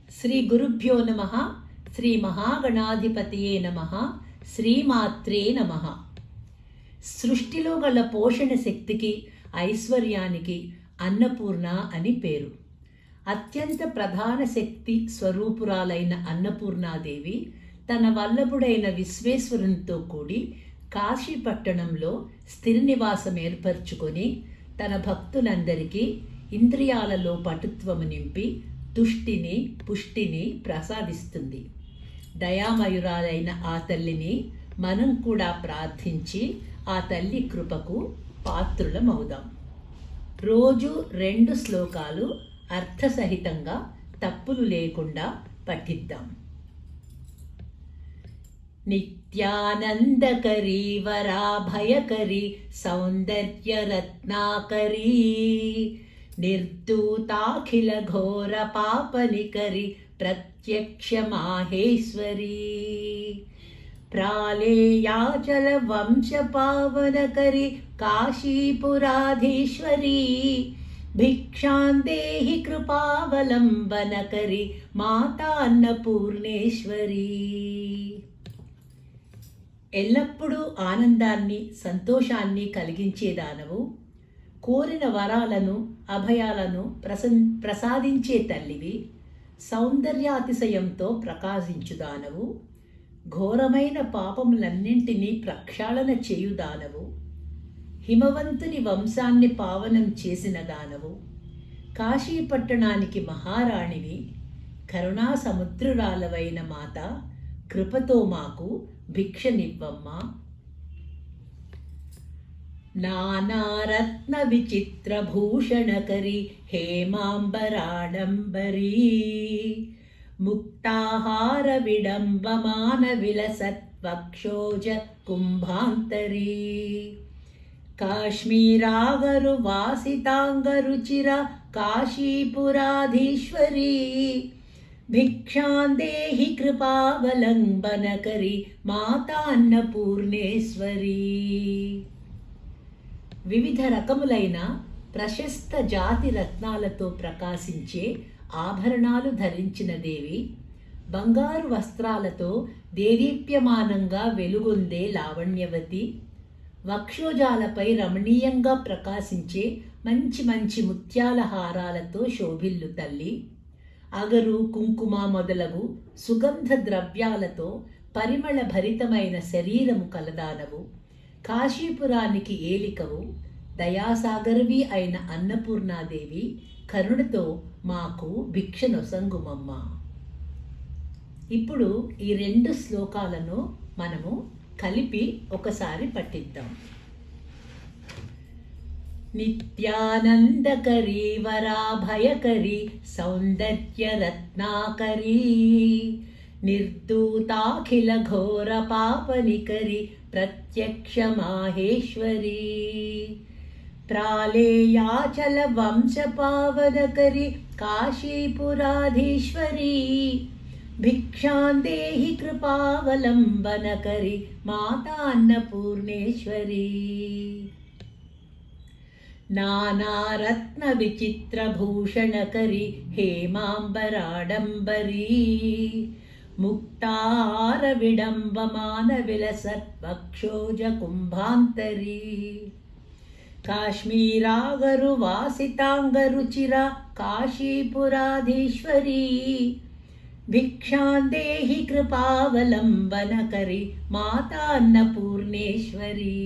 శ్రీ గురుభ్యో నమః. శ్రీ మహాగణాధిపతియే నమః. శ్రీమాత్రే నమః. సృష్టిలో గల పోషణ శక్తికి, ఐశ్వర్యానికి అన్నపూర్ణ అని పేరు. అత్యంత ప్రధాన శక్తి స్వరూపురాలైన అన్నపూర్ణాదేవి తన వల్లభుడైన విశ్వేశ్వరునితో కూడి కాశీ పట్టణంలో స్థిర నివాసం ఏర్పరచుకొని తన భక్తులందరికీ ఇంద్రియాలలో పటుత్వము నింపి తుష్టిని, పుష్టిని ప్రసాదిస్తుంది. దయామయురాలైన ఆ తల్లిని మనం కూడా ప్రార్థించి ఆ తల్లి కృపకు పాత్రులమవుదాం. రోజు 2 శ్లోకాలు అర్థసహితంగా తప్పులు లేకుండా పఠిద్దాం. నిత్యానందకరీ వరాభయకరీ సౌందర్యరత్నాకరీ నిర్దూతాఖిల ఘోర పాపనికరి ప్రత్యక్ష మాహేశ్వరీ ప్రాళేయాచల వంశ పావనకరి కాశీపురాధీశ్వరీ భిక్షాందేహి కృపావలంబనకరి మాతా అన్నపూర్ణేశ్వరీ. ఎల్లప్పుడూ ఆనందాన్ని, సంతోషాన్ని కలిగించేదానవు, కోరిన వరాలను, అభయాలను ప్రసాదించే తల్లివి, సౌందర్యాతిశయంతో ప్రకాశించుదానవు, ఘోరమైన పాపములన్నింటినీ ప్రక్షాళన చేయుదానవు, హిమవంతుని వంశాన్ని పావనం చేసిన దానవు, కాశీ పట్టణానికి మహారాణివి, కరుణా సముద్రురాలవైన మాత, కృపతో మాకు భిక్షనివ్వమ్మా. నానారత్న విచిత్ర భూషణకరి హేమాంబరాడంబరీ ముక్తాహార విడంబమాన విలసత్వక్షోజ కుంభాంతరీ కాశ్మీరాగరు వాసితాంగరుచిర కాశీపురాధీశ్వరీ భిక్షాందేహి కృపావలంబనకరి మాతా అన్నపూర్ణేశ్వరీ. వివిధ రకములైన ప్రశస్త జాతి రత్నాలతో ప్రకాశించే ఆభరణాలు ధరించిన దేవి, బంగారు వస్త్రాలతో దేదీప్యమానంగా వెలుగొందే లావణ్యవతి, వక్షోజాలపై రమణీయంగా ప్రకాశించే మంచి మంచి ముత్యాల హారాలతో శోభిల్లు తల్లి, అగరు, కుంకుమ మొదలగు సుగంధ ద్రవ్యాలతో పరిమళ భరితమైన శరీరము కలదానవు, కాశీపురానికి ఏలికవు, దయాసాగరవి అయిన అన్నపూర్ణాదేవి కరుణతో మాకు భిక్షనొసంగుమమ్మ. ఇప్పుడు ఈ 2 శ్లోకాలను మనము కలిపి ఒకసారి పఠిద్దాం. నిత్యానందకరీ వరాభయకరీ సౌందర్యరత్నాకరీ నిర్దూతాఖిల ఘోర పాపనికరి ప్రత్యక్ష మాహేశ్వరీ ప్రాళేయాచల వంశ పావనకరి కాశీపురాధీశ్వరీ భిక్షాందేహి కృపావలంబనకరి మాతా అన్నపూర్ణేశ్వరీ. నానారత్న విచిత్ర భూషణకరి హేమాంబరాడంబరీ ముక్తార విడంబమాన విలసత్వక్షోజ కుంభాంతరీ కాశ్మీరాగరు వాసితాంగరుచిర కాశీపురాధీశ్వరీ భిక్షాందేహి కృపావలంబనకరి మాతా అన్నపూర్ణేశ్వరీ.